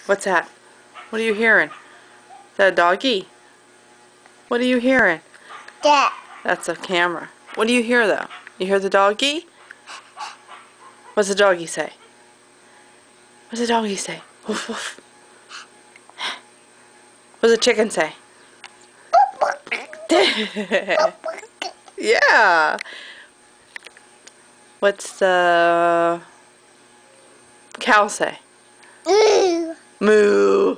What's that? What are you hearing? Is that a doggy? What are you hearing? That. That's a camera. What do you hear though? You hear the doggy? What's the doggy say? What's the doggy say? Woof woof. What's the chicken say? Yeah. What's the cow say? Ooh. Moo.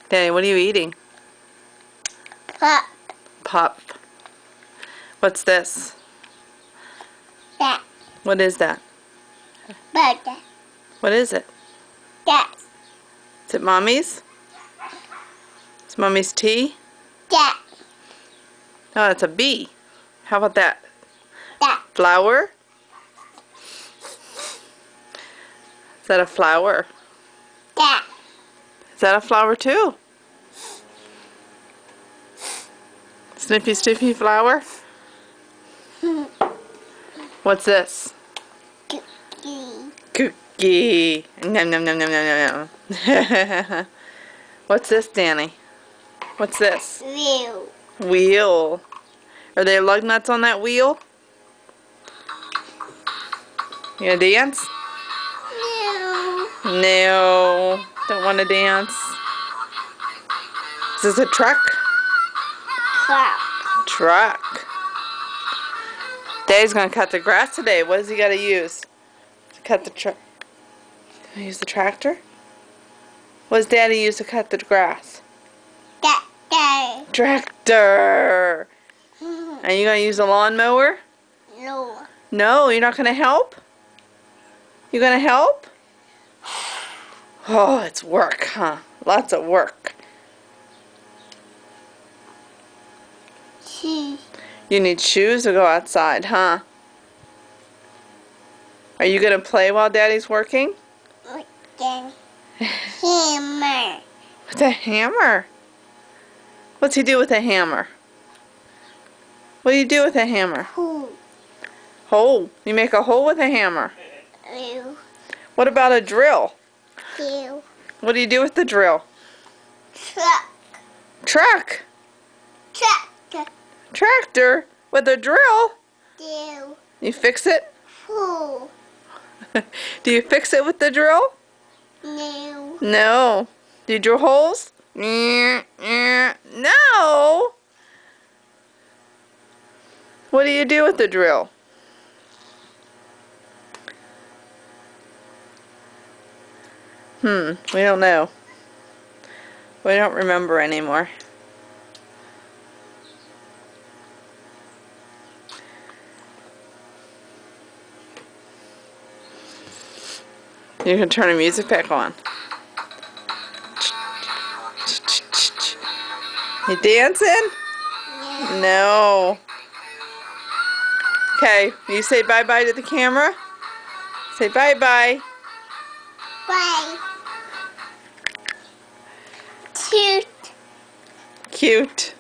Danny, what are you eating? Pop. Pop. What's this? That. What is that? Burger. What is it? That. Is it Mommy's? It's Mommy's tea? That. Oh, it's a bee. How about that? That. Flower? Is that a flower? That. Is that a flower too? Snippy Snippy flower? What's this? Cookie. Cookie. Nom nom nom nom nom nom. What's this, Danny? What's this? Wheel. Wheel. Are there lug nuts on that wheel? You gonna dance? No. No. Don't want to dance. Is this a truck? Crop. Truck. Daddy's gonna cut the grass today. What does he gotta use to cut the truck? Gonna use the tractor? What does Daddy use to cut the grass? That. Tractor. And you gonna use a lawnmower? No. No, you're not gonna help? You gonna help? Oh, it's work, huh? Lots of work. Shoes. You need shoes to go outside, huh? Are you gonna play while Daddy's working? With the hammer. With a hammer? What's he do with a hammer? What do you do with a hammer? Hole. Hole. You make a hole with a hammer. Ew. What about a drill? Ew. What do you do with the drill? Truck. Truck. Tractor. Tractor with a drill. Ew. You fix it? Hole. Do you fix it with the drill? No. No. Do you drill holes? No. What do you do with the drill? We don't know. We don't remember anymore. You can turn the music back on. You dancing? No. No. Okay, you say bye-bye to the camera? Say bye-bye. Bye. Cute. Cute.